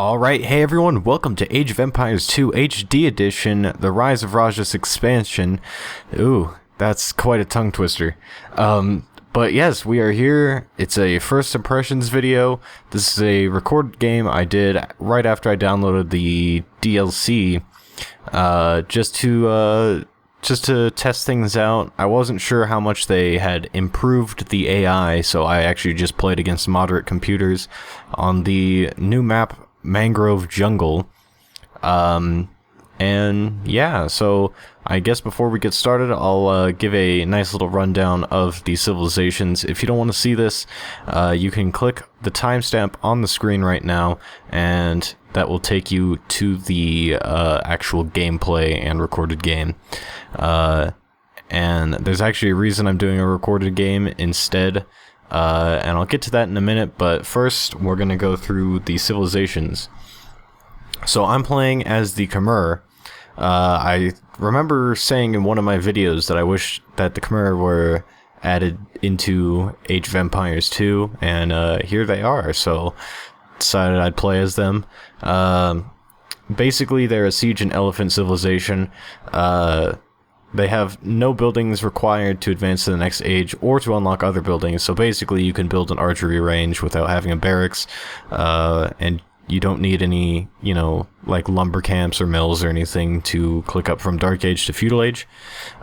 Alright, hey everyone, welcome to Age of Empires 2 HD Edition, the Rise of Rajas expansion. Ooh, that's quite a tongue twister. But yes, we are here. It's a first impressions video. This is a recorded game I did right after I downloaded the DLC, just to test things out. I wasn't sure how much they had improved the AI, so I actually just played against moderate computers on the new map, Mangrove Jungle. And yeah, so I guess before we get started, I'll give a nice little rundown of the civilizations. If you don't want to see this, you can click the timestamp on the screen right now, and that will take you to the actual gameplay and recorded game. And there's actually a reason I'm doing a recorded game instead, and I'll get to that in a minute, but first we're going to go through the civilizations. So I'm playing as the Khmer. I remember saying in one of my videos that I wish that the Khmer were added into Age of Empires 2, and here they are, so decided I'd play as them. Basically, they're a siege and elephant civilization. They have no buildings required to advance to the next age or to unlock other buildings, so basically you can build an archery range without having a barracks, and you don't need any, like lumber camps or mills or anything to click up from Dark Age to Feudal Age.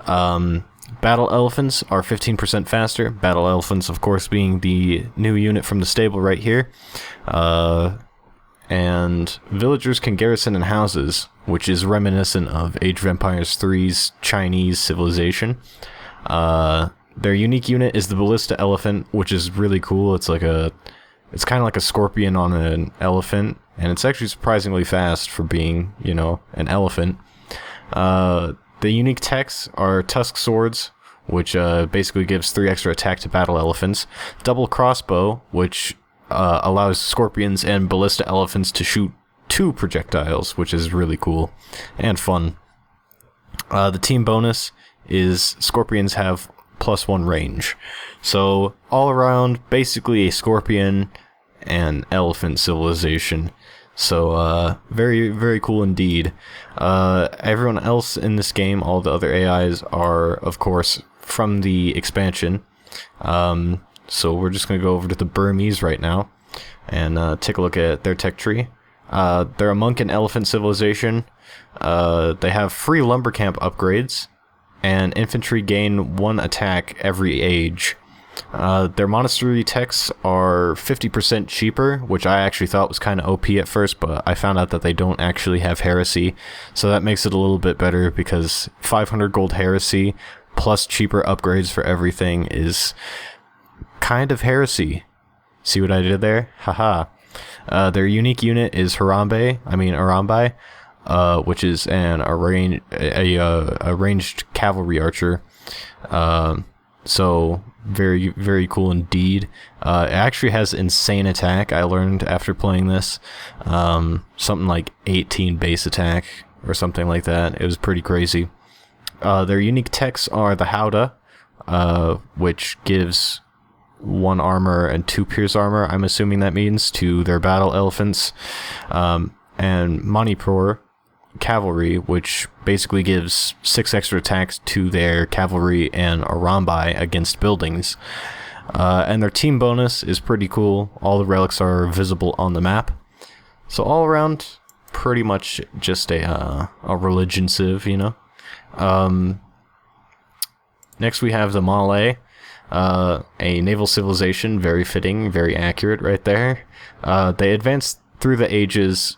Battle elephants are 15% faster. Battle elephants, of course, being the new unit from the stable right here. And villagers can garrison in houses, which is reminiscent of Age of Empires 3's Chinese civilization. Their unique unit is the ballista elephant, which is really cool. It's kind of like a scorpion on an elephant, and it's actually surprisingly fast for being, an elephant. The unique techs are tusk swords, which basically gives 3 extra attack to battle elephants. Double crossbow, which allows scorpions and ballista elephants to shoot 2 projectiles, which is really cool and fun. The team bonus is scorpions have +1 range. So all around, basically a scorpion and elephant civilization. So very, very cool indeed. Everyone else in this game, all the other AIs, are of course from the expansion. So we're just going to go over to the Burmese right now and take a look at their tech tree. They're a monk and elephant civilization. They have free lumber camp upgrades, and infantry gain 1 attack every age. Their monastery techs are 50% cheaper, which I actually thought was kind of OP at first, but I found out that they don't actually have heresy, so that makes it a little bit better, because 500 gold heresy plus cheaper upgrades for everything is kind of heresy. See what I did there? Haha. Their unique unit is Arambai, which is a ranged cavalry archer. So very, very cool indeed. It actually has insane attack, I learned after playing this. Something like 18 base attack or something like that. It was pretty crazy. Their unique techs are the Howdah, which gives 1 armor and 2 pierce armor, I'm assuming that means, to their battle elephants. And Manipur cavalry, which basically gives 6 extra attacks to their cavalry and Arambai against buildings. And their team bonus is pretty cool. All the relics are visible on the map. So all around, pretty much just a religion civ, Next we have the Malay, a naval civilization, very fitting, very accurate right there. They advance through the ages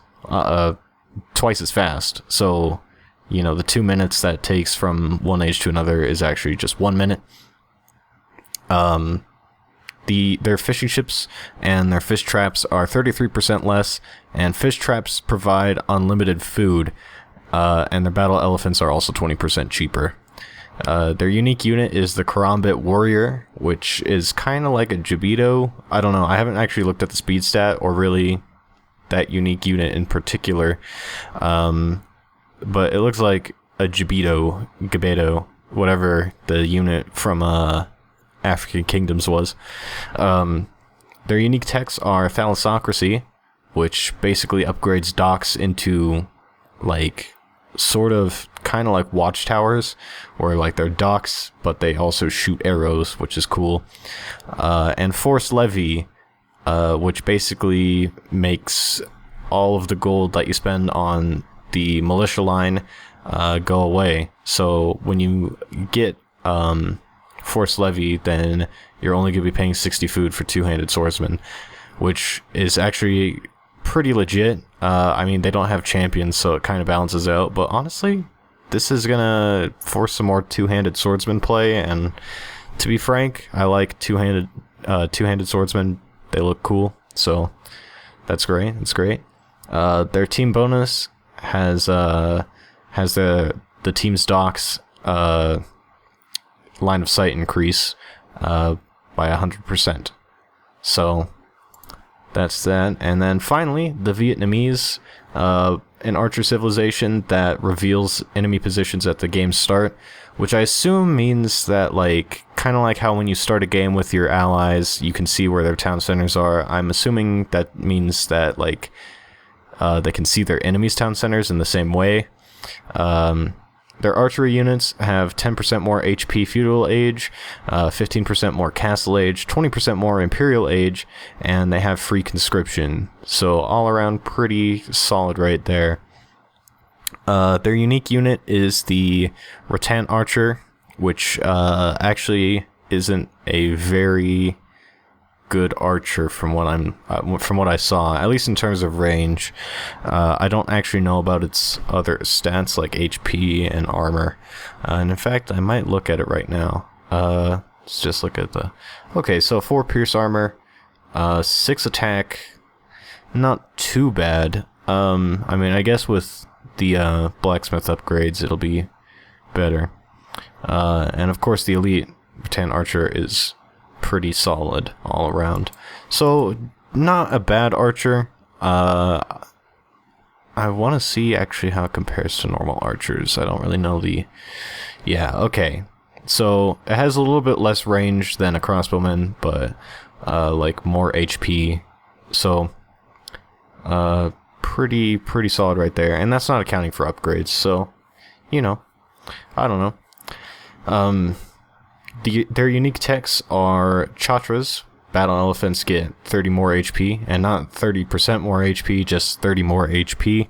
twice as fast, so the 2 minutes that takes from one age to another is actually just 1 minute. Their fishing ships and their fish traps are 33% less, and fish traps provide unlimited food, and their battle elephants are also 20% cheaper. Their unique unit is the Karambit Warrior, which is kind of like a Jibito. I don't know, I haven't actually looked at the speed stat or really that unique unit in particular, but it looks like a Gebeto, whatever the unit from African Kingdoms was. Their unique techs are Thalassocracy, which basically upgrades docks into like sort of kind of like watchtowers, where like they're docks but they also shoot arrows, which is cool. And force levy, which basically makes all of the gold that you spend on the militia line go away. So when you get force levy, then you're only going to be paying 60 food for two-handed swordsman, which is actually pretty legit. I mean, they don't have champions, so it kind of balances out, but honestly, this is gonna force some more two-handed swordsman play, and to be frank, I like two-handed swordsmen. They look cool, so that's great. That's great. Their team bonus has the team's docks line of sight increase by 100%. So that's that. And then finally, the Vietnamese, an archer civilization that reveals enemy positions at the game's start, which I assume means that, like, kind of like how when you start a game with your allies, you can see where their town centers are. I'm assuming that means that, like, they can see their enemies' town centers in the same way. Their archery units have 10% more HP feudal age, 15% more castle age, 20% more imperial age, and they have free conscription. So all around pretty solid right there. Their unique unit is the Rattan Archer, which actually isn't a very good archer from what I saw, at least in terms of range. I don't actually know about its other stats like HP and armor, and in fact I might look at it right now. Let's just look at the okay. So 4 pierce armor, 6 attack, not too bad. I mean, I guess with the blacksmith upgrades it'll be better, and of course the elite Rattan Archer is pretty solid all around. So not a bad archer. I want to see actually how it compares to normal archers. I don't really know the... Yeah, okay. So it has a little bit less range than a crossbowman, but like more HP. So pretty solid right there. And that's not accounting for upgrades, so you know, I don't know. Their unique techs are Chatras. Battle elephants get 30 more HP, and not 30% more HP, just 30 more HP.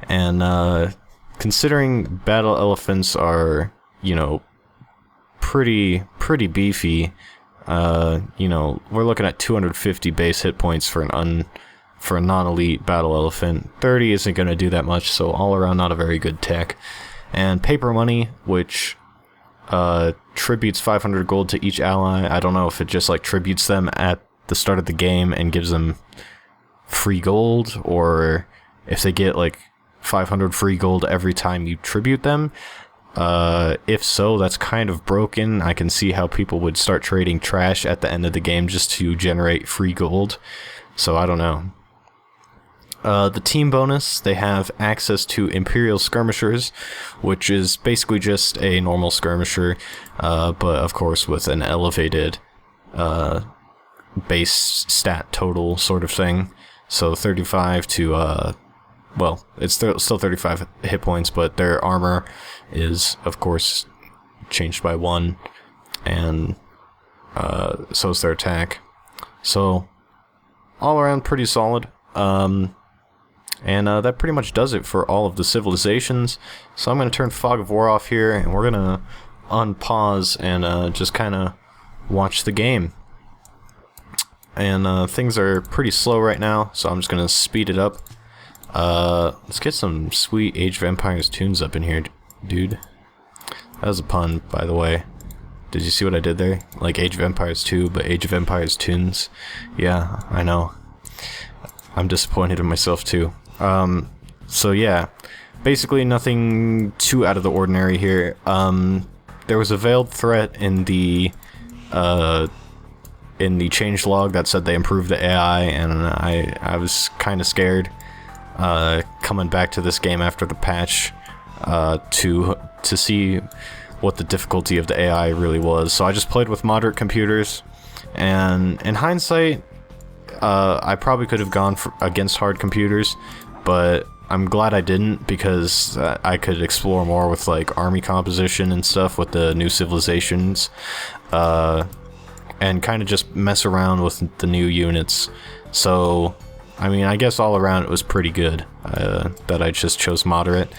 And considering battle elephants are, you know, pretty beefy, you know, we're looking at 250 base hit points for a non-elite battle elephant. 30 isn't going to do that much, so all around not a very good tech. And paper money, which tributes 500 gold to each ally. I don't know if it just like tributes them at the start of the game and gives them free gold, or if they get like 500 free gold every time you tribute them. If so, that's kind of broken. I can see how people would start trading trash at the end of the game just to generate free gold. So I don't know. The team bonus, they have access to Imperial Skirmishers, which is basically just a normal skirmisher, but of course with an elevated base stat total sort of thing. So 35 to, well, it's still 35 hit points, but their armor is, of course, changed by 1, and so is their attack. So, all around pretty solid. And that pretty much does it for all of the civilizations. So I'm going to turn Fog of War off here, and we're going to unpause and just kind of watch the game. And things are pretty slow right now, so I'm just going to speed it up. Let's get some sweet Age of Empires tunes up in here, dude. That was a pun, by the way. Did you see what I did there? Like Age of Empires 2, but Age of Empires tunes. Yeah, I know. I'm disappointed in myself too. So yeah, basically nothing too out of the ordinary here. There was a veiled threat in the changelog that said they improved the AI, and I was kind of scared coming back to this game after the patch to see what the difficulty of the AI really was. So I just played with moderate computers, and in hindsight, I probably could have gone against hard computers, but I'm glad I didn't, because I could explore more with like army composition and stuff with the new civilizations, and kind of just mess around with the new units. So, I mean, I guess all around it was pretty good that I just chose moderate.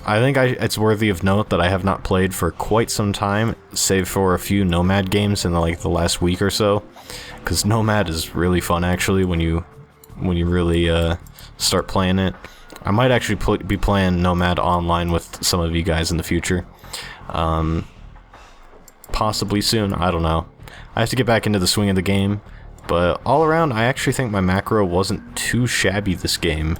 I think it's worthy of note that I have not played for quite some time, save for a few Nomad games in the last week or so, because Nomad is really fun actually when you really start playing it. I might actually be playing Nomad online with some of you guys in the future, possibly soon. I don't know. I have to get back into the swing of the game, but all around, I actually think my macro wasn't too shabby this game.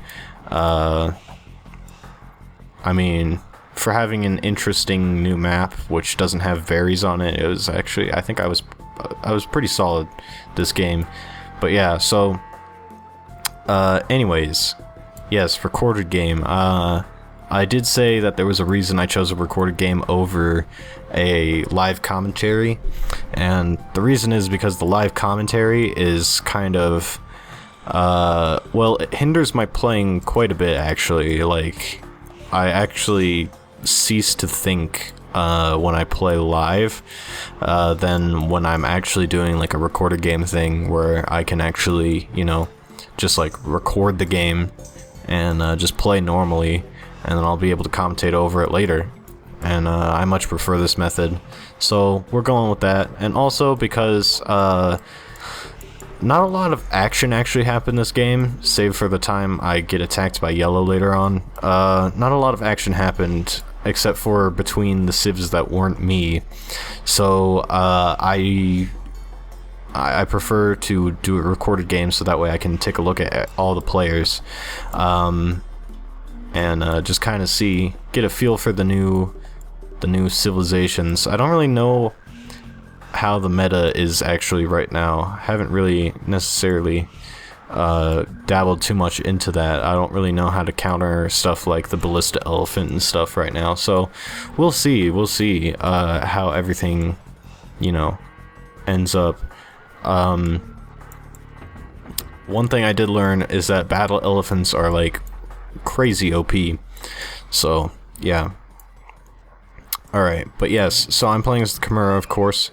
I mean, for having an interesting new map which doesn't have varies on it, it was actually, I think I was pretty solid this game. But yeah, so anyways, yes, recorded game. I did say that there was a reason I chose a recorded game over a live commentary, and the reason is because the live commentary is kind of well, it hinders my playing quite a bit actually. Like, I actually cease to think when I play live than when I'm actually doing like a recorded game thing where I can actually, you know, just like record the game and just play normally, and then I'll be able to commentate over it later. And I much prefer this method, so we're going with that. And also because not a lot of action actually happened this game, save for the time I get attacked by yellow later on. Not a lot of action happened, except for between the civs that weren't me. So I prefer to do a recorded game, so that way I can take a look at all the players, and just kind of get a feel for the new civilizations. I don't really know how the meta is actually right now. I haven't really necessarily dabbled too much into that. I don't really know how to counter stuff like the ballista elephant and stuff right now, so we'll see how everything, you know, ends up. One thing I did learn is that battle elephants are like crazy OP, so yeah. Alright, but yes, so I'm playing as the Khmer, of course.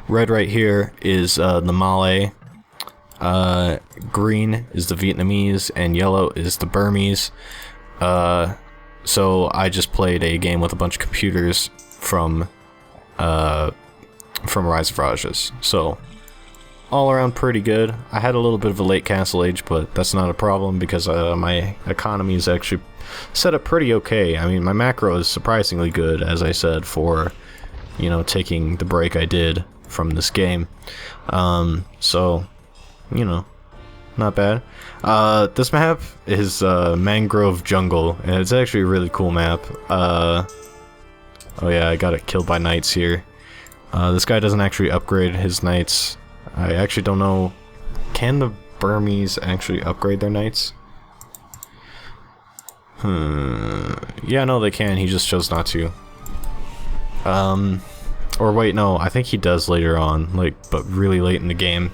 Red right here is the Malay, green is the Vietnamese, and yellow is the Burmese. So I just played a game with a bunch of computers from Rise of Rajas. So all around pretty good. I had a little bit of a late castle age, but that's not a problem because my economy is actually set up pretty okay. I mean, my macro is surprisingly good, as I said, for, you know, taking the break I did from this game. So, you know, not bad. This map is Mangrove Jungle, and it's actually a really cool map. Oh yeah, I got it killed by knights here. This guy doesn't actually upgrade his knights. I actually don't know. Can the Burmese actually upgrade their knights? Yeah, no, they can. He just chose not to. Or wait, no, I think he does later on, like, but really late in the game.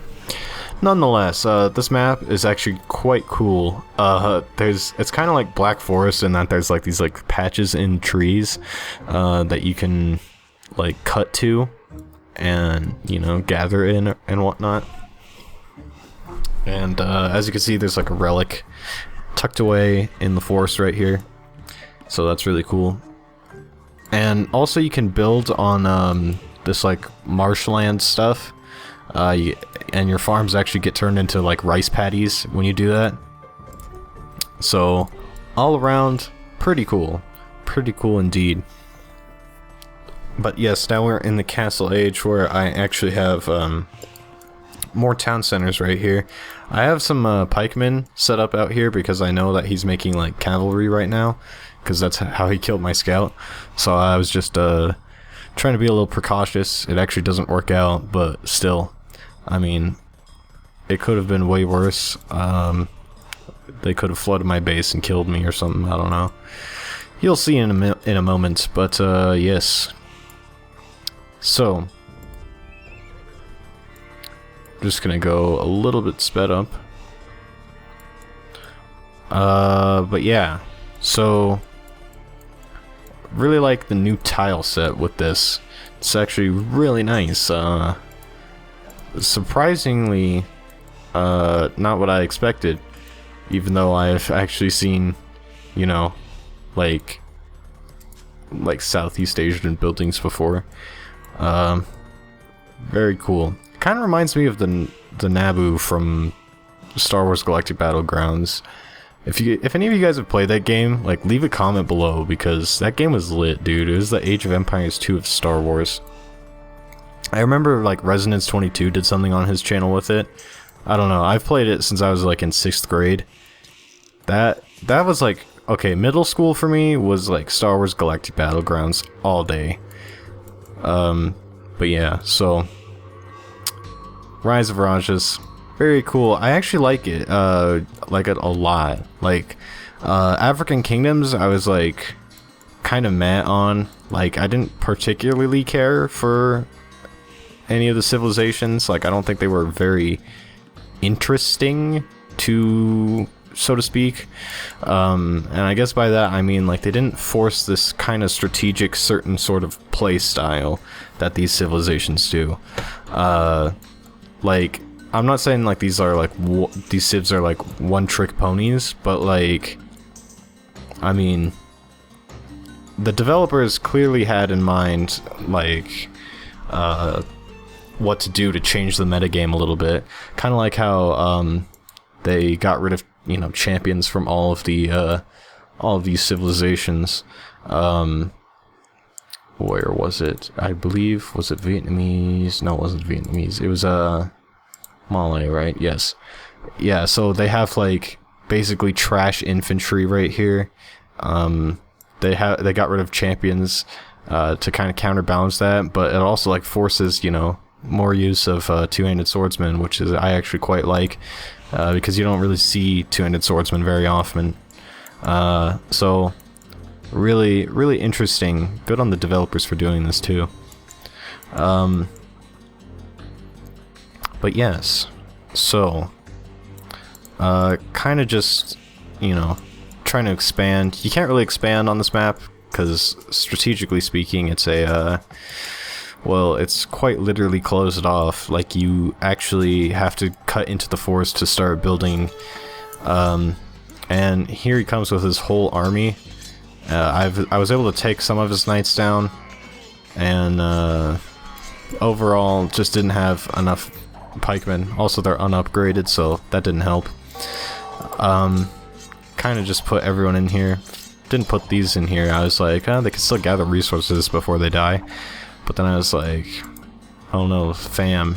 Nonetheless, this map is actually quite cool. It's kind of like Black Forest in that there's like these like patches in trees that you can like cut to and, you know, gather in and whatnot. And as you can see, there's like a relic tucked away in the forest right here, so that's really cool. And also you can build on this like marshland stuff, and your farms actually get turned into like rice paddies when you do that. So all around pretty cool indeed. But yes, now we're in the castle age where I actually have more town centers right here. I have some pikemen set up out here because I know that he's making like cavalry right now, because that's how he killed my scout. So I was just trying to be a little precautious. It actually doesn't work out, but still, I mean, it could have been way worse. They could have flooded my base and killed me or something. I don't know. You'll see in a moment. But yes. So just gonna go a little bit sped up. But yeah, so really like the new tile set with this. It's actually really nice. Surprisingly, not what I expected, even though I've actually seen, you know, like Southeast Asian buildings before. Very cool. Kind of reminds me of the Naboo from Star Wars Galactic Battlegrounds. If any of you guys have played that game, like, leave a comment below, because that game was lit, dude. It was the Age of Empires 2 of Star Wars. I remember, like, Resonance22 did something on his channel with it. I don't know. I've played it since I was, like, in 6th grade. That was, like, okay, middle school for me was, like, Star Wars Galactic Battlegrounds all day. But yeah, so Rise of Rajas, very cool. I actually like it a lot. Like, African Kingdoms, I was, like, kind of meh on. Like, I didn't particularly care for any of the civilizations. Like, I don't think they were very interesting to, so to speak. And I guess by that I mean, like, they didn't force this kind of strategic certain sort of play style that these civilizations do. Like, I'm not saying like these are like these civs are like one-trick ponies, but like, I mean, the developers clearly had in mind like what to do to change the metagame a little bit. Kind of like how they got rid of, you know, champions from all of these civilizations. Where was it? I believe, was it Vietnamese? No, it wasn't Vietnamese. It was Malay, right? Yes. Yeah, so they have like basically trash infantry right here. They got rid of champions to kind of counterbalance that, but it also like forces, you know, more use of two-handed swordsmen, which is I actually quite like, because you don't really see two-handed swordsmen very often. So really, really interesting. Good on the developers for doing this too. But yes, so kind of just, you know, trying to expand. You can't really expand on this map because strategically speaking, it's a well, it's quite literally closed off. Like, you actually have to cut into the forest to start building. And here he comes with his whole army. I was able to take some of his knights down, and overall just didn't have enough pikemen. Also, they're unupgraded, so that didn't help. Kind of just put everyone in here. Didn't put these in here. I was like, they can still gather resources before they die. But then I was like, oh no, fam.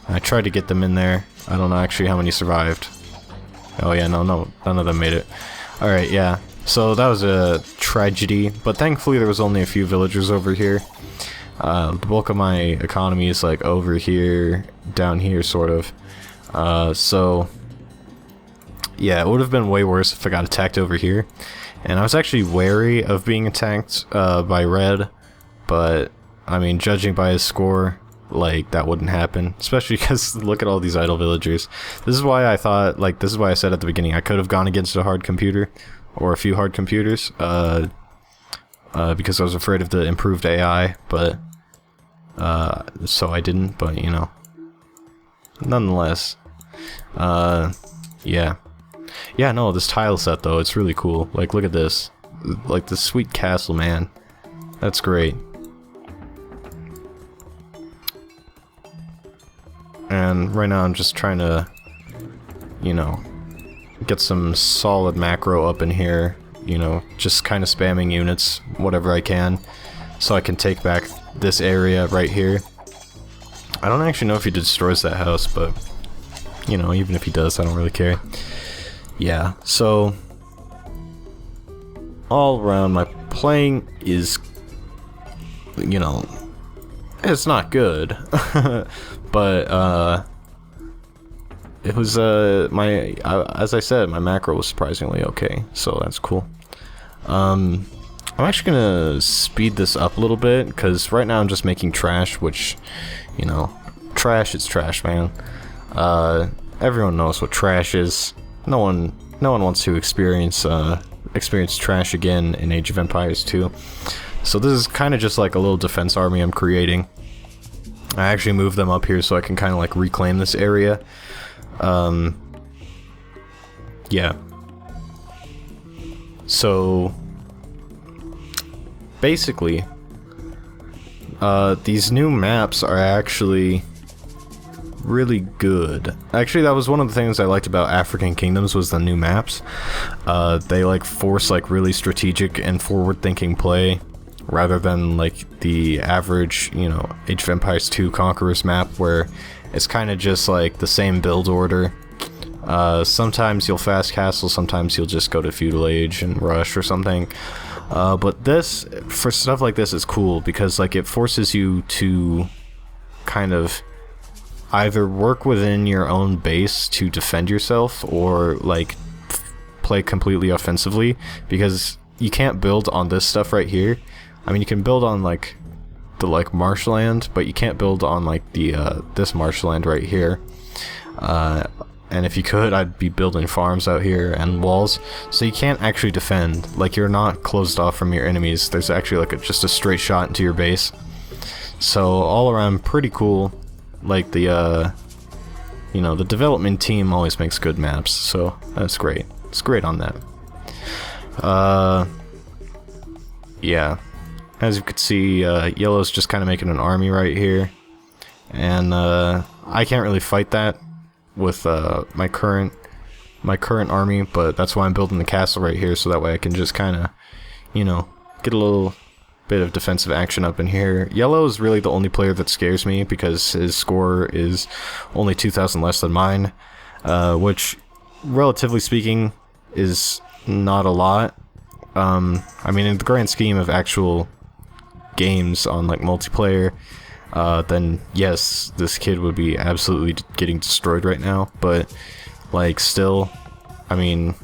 I tried to get them in there. I don't know actually how many survived. Oh yeah, no, none of them made it. Alright, yeah. So that was a tragedy, but thankfully there was only a few villagers over here. The bulk of my economy is like over here, down here, sort of. So yeah, it would have been way worse if I got attacked over here. And I was actually wary of being attacked by Red, but I mean, judging by his score, like, that wouldn't happen. Especially because look at all these idle villagers. This is why I thought, like, this is why I said at the beginning I could have gone against a hard computer, or a few hard computers, because I was afraid of the improved AI, but so I didn't. But you know, nonetheless, yeah. No, this tile set though, it's really cool. Like, look at this, like this sweet castle, man. That's great. And right now I'm just trying to, you know, get some solid macro up in here, you know, just kind of spamming units, whatever I can, so I can take back this area right here. I don't actually know if he destroys that house, but, you know, even if he does, I don't really care. Yeah, so all around my playing is, you know, it's not good. But it was as I said, my macro was surprisingly okay, so that's cool. I'm actually gonna speed this up a little bit because right now I'm just making trash, which, you know, trash is trash, man. Everyone knows what trash is. No one wants to experience trash again in Age of Empires 2. So this is kind of just like a little defense army I'm creating. I actually moved them up here so I can kind of like reclaim this area. Yeah. So basically, these new maps are actually really good. Actually, that was one of the things I liked about African Kingdoms, was the new maps. They like force like really strategic and forward-thinking play, rather than like the average, you know, Age of Empires 2 Conquerors map, where it's kind of just like the same build order. Sometimes you'll fast castle, sometimes you'll just go to feudal age and rush or something. But this, for stuff like this, is cool because like it forces you to kind of either work within your own base to defend yourself, or like play completely offensively, because you can't build on this stuff right here. I mean, you can build on like the like marshland, but you can't build on like the this marshland right here. And if you could, I'd be building farms out here and walls, so you can't actually defend. Like, you're not closed off from your enemies. There's actually like just a straight shot into your base. So all around, pretty cool. Like the you know, the development team always makes good maps, so that's great. It's great on that. Yeah, as you can see, yellow's just kind of making an army right here, and I can't really fight that with my current army, but that's why I'm building the castle right here, so that way I can just kind of, you know, get a little bit of defensive action up in here. Yellow is really the only player that scares me because his score is only 2,000 less than mine, which, relatively speaking, is not a lot. I mean, in the grand scheme of actual games on like multiplayer, then yes, this kid would be absolutely getting destroyed right now, but like still, I mean,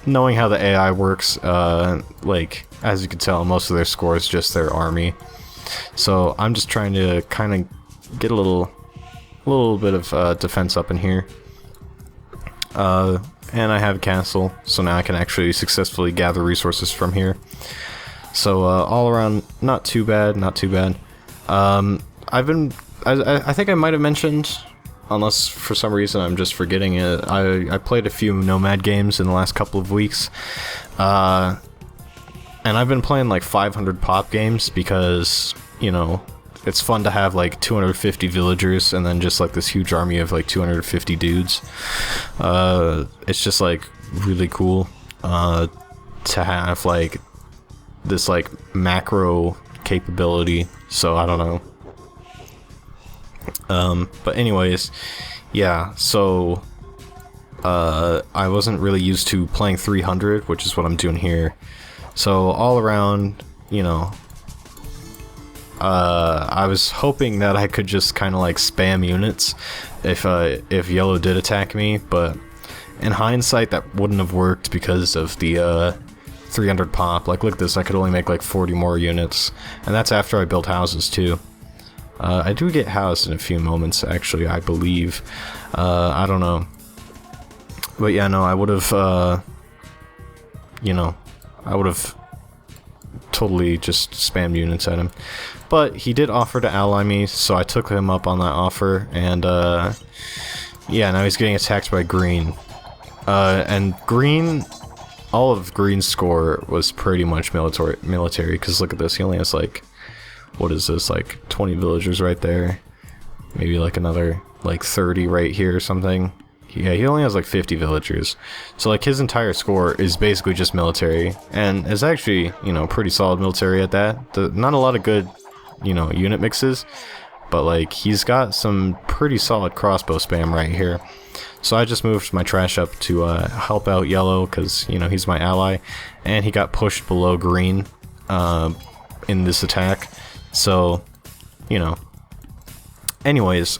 knowing how the AI works, like, as you can tell, most of their score is just their army. So I'm just trying to kind of get a little bit of defense up in here. And I have a castle, so now I can actually successfully gather resources from here. So all around, not too bad, not too bad. I think I might have mentioned, unless for some reason I'm just forgetting it, I played a few Nomad games in the last couple of weeks. And I've been playing like 500 pop games because, you know, it's fun to have like 250 villagers and then just like this huge army of like 250 dudes. It's just like really cool to have like this like macro capability. So I don't know. But anyways, yeah, so I wasn't really used to playing 300, which is what I'm doing here. So all around, you know, I was hoping that I could just kind of like spam units if yellow did attack me, but in hindsight that wouldn't have worked because of the 300 pop. Like, look at this, I could only make like 40 more units, and that's after I built houses too. I do get housed in a few moments, actually, I believe. I don't know. But yeah, no, I would have, you know, I would have totally just spammed units at him. But he did offer to ally me, so I took him up on that offer, and yeah, now he's getting attacked by green. And green, all of green's score was pretty much military, because look at this, he only has like, what is this, like 20 villagers right there, maybe like another like 30 right here or something. Yeah, he only has like 50 villagers, so like his entire score is basically just military, and it's actually, you know, pretty solid military at that. Not a lot of good, you know, unit mixes, but like he's got some pretty solid crossbow spam right here. So I just moved my trash up to help out yellow, because, you know, he's my ally, and he got pushed below green in this attack. So, you know, anyways,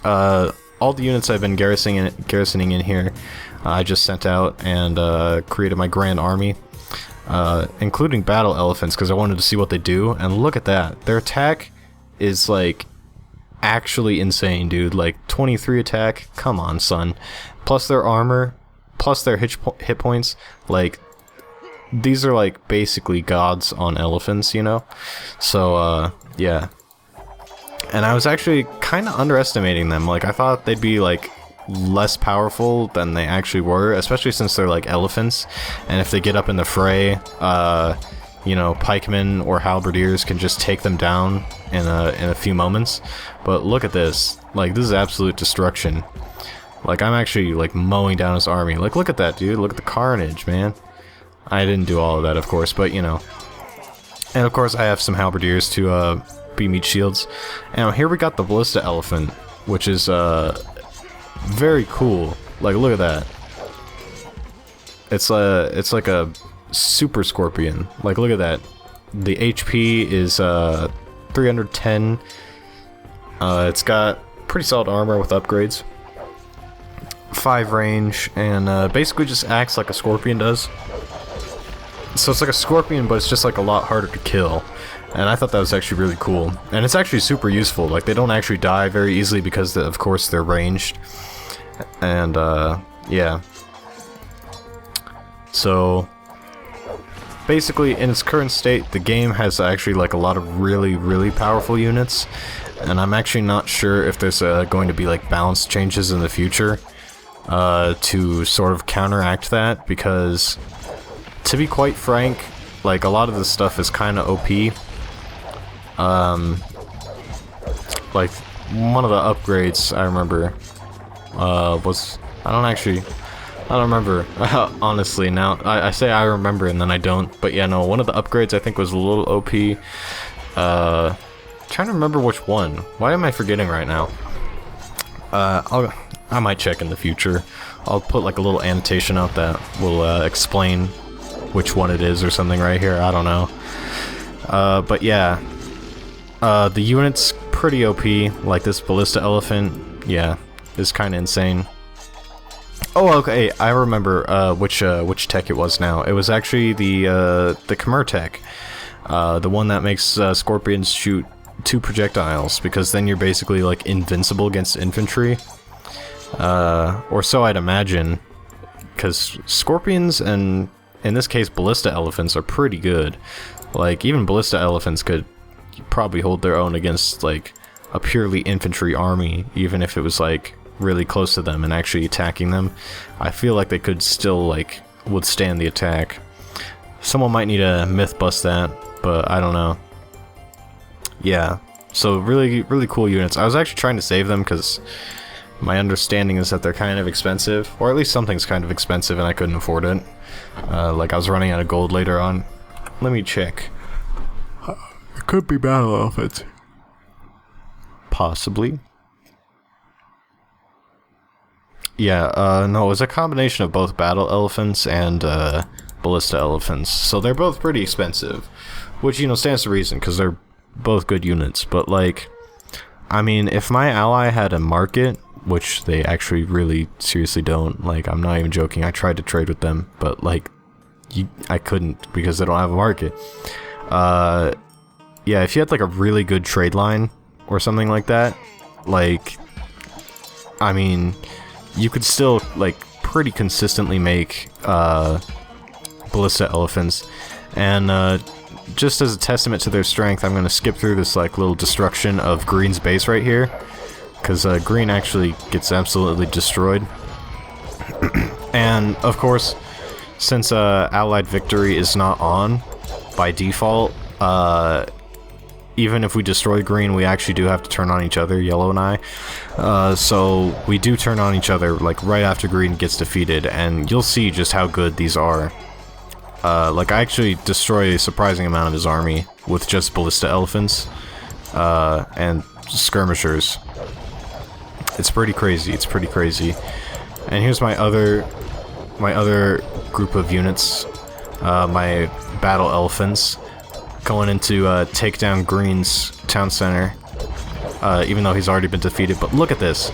all the units I've been garrisoning in here, I just sent out and created my grand army, including battle elephants, because I wanted to see what they do. And look at that, their attack is like actually insane, dude. Like 23 attack, come on, son. Plus their armor, plus their hit points. Like, these are like basically gods on elephants, you know? So, yeah. And I was actually kind of underestimating them. Like, I thought they'd be like less powerful than they actually were, especially since they're like elephants. And if they get up in the fray, you know, pikemen or halberdiers can just take them down in a few moments. But look at this. Like, this is absolute destruction. Like, I'm actually like mowing down his army. Like, look at that, dude. Look at the carnage, man. I didn't do all of that, of course, but you know. And of course I have some halberdiers to be meat shields. And here we got the ballista elephant, which is very cool. Like, look at that. It's like a super scorpion. Like, look at that. The HP is 310. It's got pretty solid armor with upgrades, 5 range, and basically just acts like a scorpion does. So it's like a scorpion, but it's just like a lot harder to kill. And I thought that was actually really cool. And it's actually super useful. Like, they don't actually die very easily because, of course, they're ranged. And, yeah. So, basically, in its current state, the game has actually, like, a lot of really, really powerful units. And I'm actually not sure if there's going to be, like, balance changes in the future to sort of counteract that, because, to be quite frank, like, a lot of this stuff is kind of OP. Like, one of the upgrades I remember was, I don't remember, honestly. Now I say I remember and then I don't, but yeah, no, one of the upgrades I think was a little OP. Trying to remember which one. Why am I forgetting right now? I might check in the future. I'll put like a little annotation up that will explain which one it is or something right here. I don't know. But yeah, the unit's pretty OP. Like, this ballista elephant, yeah, is kind of insane. Oh, okay, I remember which tech it was now. It was actually the Khmer tech, the one that makes scorpions shoot 2 projectiles, because then you're basically like invincible against infantry, or so I'd imagine, because scorpions and, in this case, ballista elephants are pretty good. Like, even ballista elephants could probably hold their own against like a purely infantry army, even if it was like really close to them and actually attacking them. I feel like they could still like withstand the attack. Someone might need to myth bust that, but I don't know. Yeah, so really, really cool units. I was actually trying to save them because my understanding is that they're kind of expensive, or at least something's kind of expensive, and I couldn't afford it. Like, I was running out of gold later on. Let me check. It could be battle elephants. Possibly. Yeah, no, it was a combination of both battle elephants and ballista elephants. So they're both pretty expensive, which, you know, stands to reason because they're both good units. But, like, I mean, if my ally had a market, which they actually really seriously don't, like, I'm not even joking, I tried to trade with them, but, like, I couldn't because they don't have a market. Yeah, if you had, like, a really good trade line or something like that, like, I mean, you could still, like, pretty consistently make ballista elephants. And just as a testament to their strength, I'm going to skip through this, like, little destruction of Green's base right here, because Green actually gets absolutely destroyed. And, of course, since Allied victory is not on by default, even if we destroy Green, we actually do have to turn on each other, Yellow and I. So we do turn on each other, like, right after Green gets defeated, and you'll see just how good these are. Like, I actually destroy a surprising amount of his army with just ballista elephants and skirmishers. It's pretty crazy. It's pretty crazy. And here's my other group of units, my battle elephants, going into take down Green's town center, even though he's already been defeated. But look at this.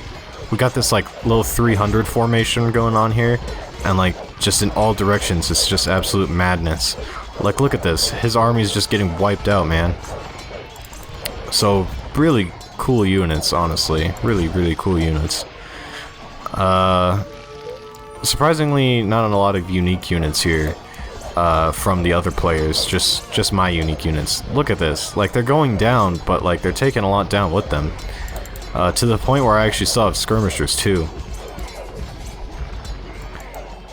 We got this, like, little 300 formation going on here, and, like, just in all directions, it's just absolute madness. Like, look at this. His army is just getting wiped out, man. So, really cool units, honestly. Really, really cool units. Surprisingly, not a lot of unique units here from the other players. Just my unique units. Look at this. Like, they're going down, but like they're taking a lot down with them. To the point where I actually still have skirmishers too.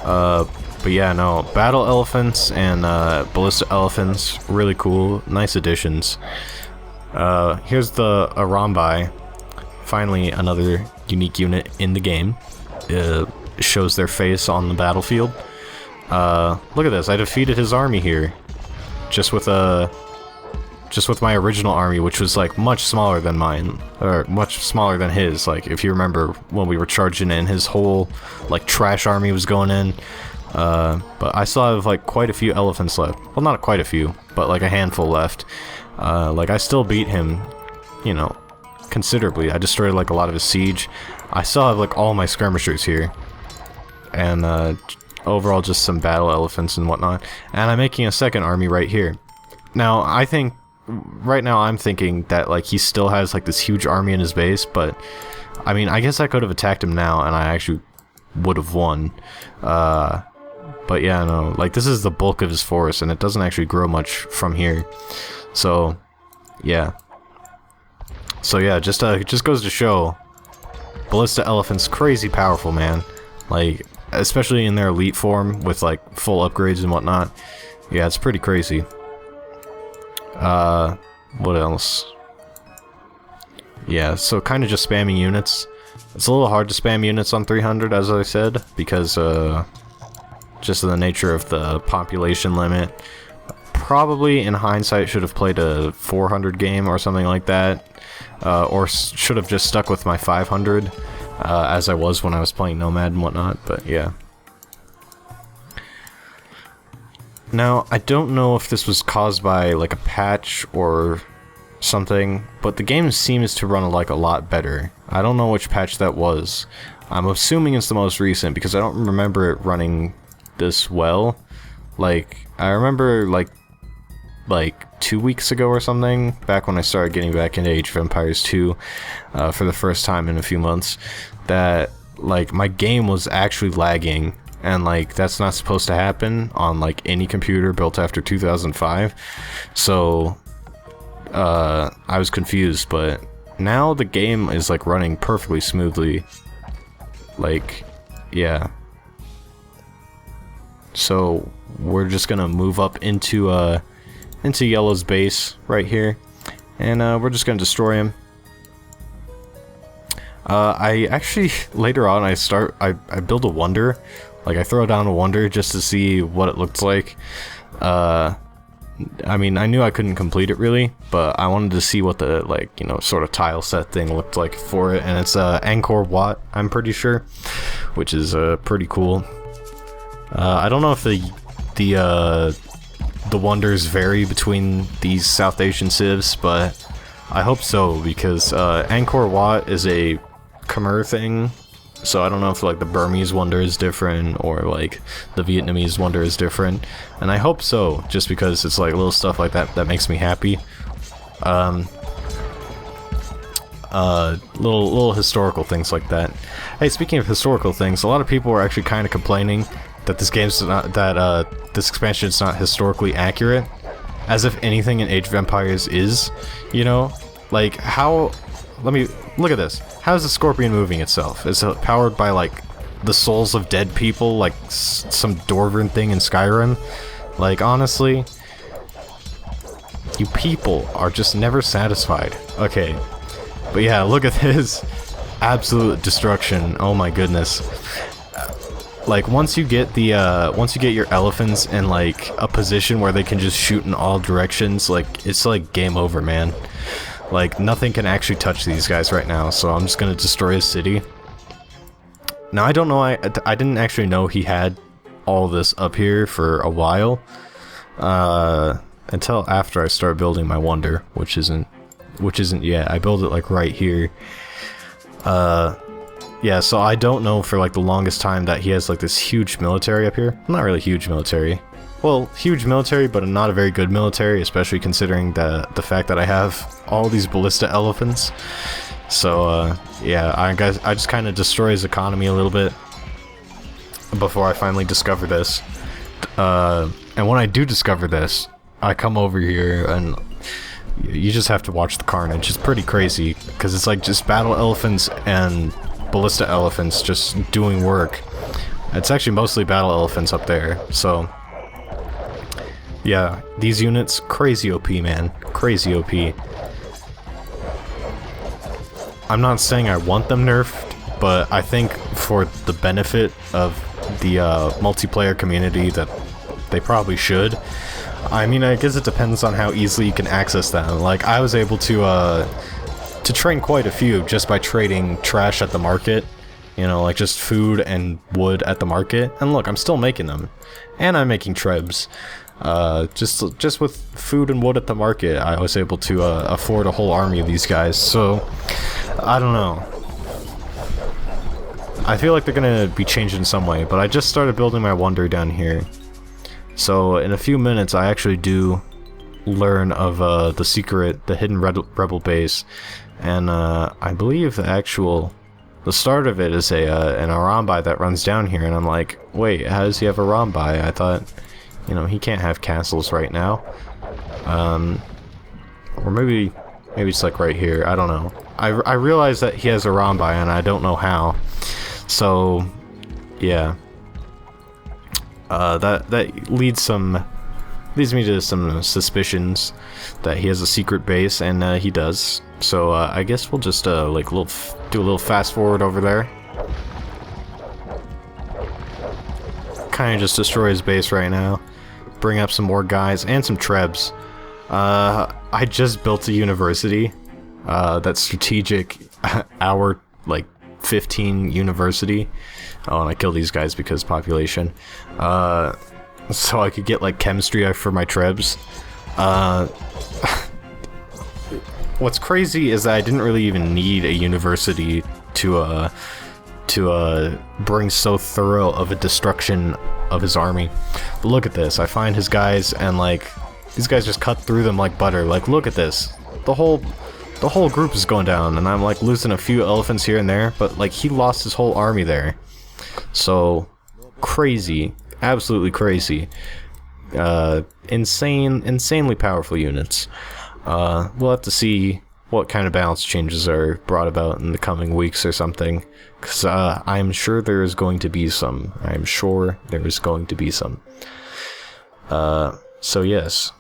But yeah, no, battle elephants and ballista elephants, really cool, nice additions. Here's the Arambai, finally another unique unit in the game. Shows their face on the battlefield. Look at this, I defeated his army here, just with my original army, which was like much smaller than mine, or much smaller than his. Like, if you remember when we were charging in, his whole like trash army was going in. But I still have like quite a few elephants left. Well, not quite a few, but like a handful left. Like, I still beat him, you know, considerably. I destroyed like a lot of his siege. I still have like all my skirmishers here, and overall just some battle elephants and whatnot. And I'm making a second army right here. Now, I think right now I'm thinking that like he still has like this huge army in his base, but I mean, I guess I could have attacked him now and I actually would have won. But yeah, no, like this is the bulk of his force and it doesn't actually grow much from here. So yeah. So yeah, just goes to show ballista elephants crazy powerful, man. Like, especially in their elite form with like full upgrades and whatnot. Yeah, it's pretty crazy. What else? Yeah, so kind of just spamming units. It's a little hard to spam units on 300, as I said, because just the nature of the population limit. Probably in hindsight should have played a 400 game or something like that, or should have just stuck with my 500 as I was when I was playing Nomad and whatnot. But yeah. Now, I don't know if this was caused by like a patch or something, but the game seems to run like a lot better. I don't know which patch that was. I'm assuming it's the most recent because I don't remember it running this well. Like, I remember like 2 weeks ago or something, back when I started getting back into Age of Empires 2 for the first time in a few months, that like my game was actually lagging. And like, that's not supposed to happen on like any computer built after 2005. So I was confused, but now the game is like running perfectly smoothly. Like, yeah. So we're just gonna move up into Yellow's base right here, and we're just gonna destroy him. I actually later on I build a wonder. Like, I throw down a wonder just to see what it looks like. I mean, I knew I couldn't complete it really, but I wanted to see what the, like, you know, sort of tile set thing looked like for it, and it's Angkor Wat, I'm pretty sure, which is pretty cool. I don't know if the wonders vary between these South Asian civs, but I hope so, because Angkor Wat is a Khmer thing. So I don't know if like the Burmese wonder is different or like the Vietnamese wonder is different, and I hope so, just because it's like little stuff like that that makes me happy. Little historical things like that. Hey, speaking of historical things, a lot of people are actually kind of complaining that this game's not, this expansion is not historically accurate, as if anything in Age of Empires is, you know, like how. Let me look at this. How's the Scorpion moving itself? Is it powered by like the souls of dead people, like some Dwarven thing in Skyrim? Like, honestly, you people are just never satisfied. Okay, but yeah, look at this absolute destruction. Oh my goodness. Like, once you get your elephants in like a position where they can just shoot in all directions, like, it's like game over, man. Like, nothing can actually touch these guys right now, so I'm just gonna destroy his city. Now, I don't know, I didn't actually know he had all this up here for a while, until after I start building my wonder, which isn't yet. I build it like right here. Yeah, so I don't know for like the longest time that he has like this huge military up here. Not really huge military. Well, huge military, but not a very good military, especially considering the fact that I have all these ballista elephants. So, yeah, I just kind of destroy his economy a little bit before I finally discover this. And when I do discover this, I come over here and you just have to watch the carnage. It's pretty crazy, because it's like just battle elephants and ballista elephants just doing work. It's actually mostly battle elephants up there, so... yeah, these units, crazy OP, man. Crazy OP. I'm not saying I want them nerfed, but I think for the benefit of the multiplayer community that they probably should. I mean, I guess it depends on how easily you can access them. Like, I was able to train quite a few just by trading trash at the market. You know, like just food and wood at the market. And look, I'm still making them. And I'm making trebs. Just with food and wood at the market, I was able to afford a whole army of these guys. So, I don't know. I feel like they're gonna be changed in some way, but I just started building my wonder down here. So in a few minutes, I actually do learn of the secret, the hidden rebel base, and I believe the start of it is an Arambai that runs down here, and I'm like, wait, how does he have a Arambai? I thought, you know, he can't have castles right now. Or maybe it's like right here, I don't know. I realize that he has a Arambai, and I don't know how. So, yeah. That leads me to some suspicions that he has a secret base, and he does. So I guess we'll just like do a little fast forward over there. Kind of just destroy his base right now. Bring up some more guys and some trebs. I just built a university. That's strategic. Our like 15 university. Oh, and I killed these guys because population. So I could get like chemistry for my trebs. What's crazy is that I didn't really even need a university to bring so thorough of a destruction of his army. But look at this. I find his guys, and like these guys just cut through them like butter. Like, look at this. The whole group is going down, and I'm like losing a few elephants here and there, but like he lost his whole army there. So crazy, absolutely crazy. Insanely powerful units. We'll have to see what kind of balance changes are brought about in the coming weeks or something, because I'm sure there is going to be some. I'm sure there is going to be some. So yes.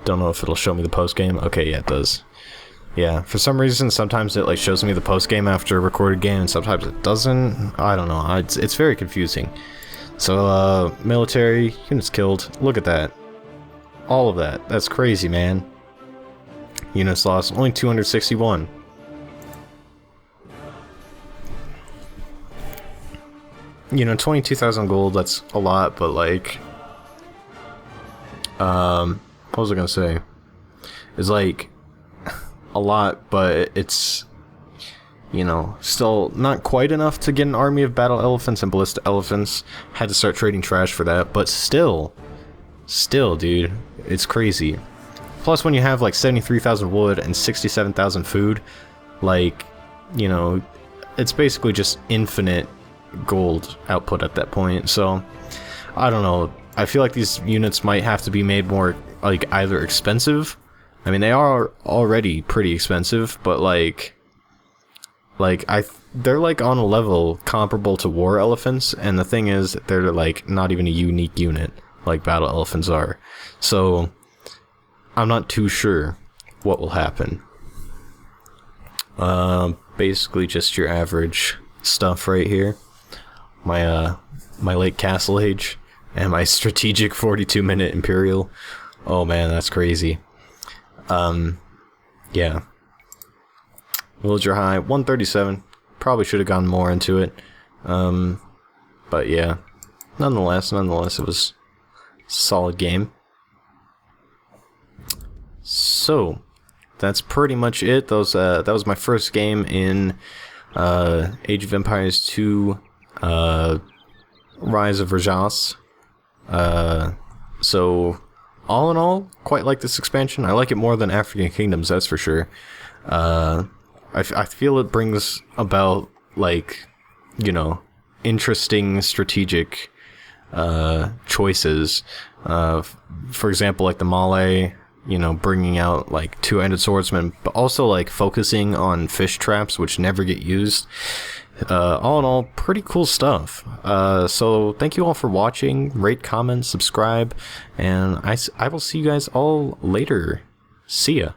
Don't know if it'll show me the post game. Okay, yeah, it does. Yeah, for some reason, sometimes it like shows me the post game after a recorded game, and sometimes it doesn't. I don't know. It's very confusing. So, military units killed. Look at that. All of that. That's crazy, man. Units lost. Only 261. You know, 22,000 gold. That's a lot, but like, what was I gonna say? It's like a lot, but it's, you know, still not quite enough to get an army of battle elephants and ballista elephants. Had to start trading trash for that, but still, dude, it's crazy. Plus, when you have like 73,000 wood and 67,000 food, like, you know, it's basically just infinite gold output at that point. So, I don't know. I feel like these units might have to be made more, like, either expensive. I mean, they are already pretty expensive, but they're like on a level comparable to war elephants, and the thing is, they're like not even a unique unit like battle elephants are. So, I'm not too sure what will happen. Basically just your average stuff right here. My late Castle Age and my strategic 42-minute Imperial. Oh man, that's crazy. Yeah. Villager high, 137. Probably should have gone more into it. But yeah. Nonetheless, it was a solid game. So, that's pretty much it. That was my first game in Age of Empires 2 Rise of Rajas. So all in all, quite like this expansion. I like it more than African Kingdoms, that's for sure. I feel it brings about, like, you know, interesting strategic choices. For example, like the Malay, you know, bringing out like two-handed swordsmen, but also like focusing on fish traps, which never get used. All in all, pretty cool stuff. So thank you all for watching. Rate, comment, subscribe, and I will see you guys all later. See ya.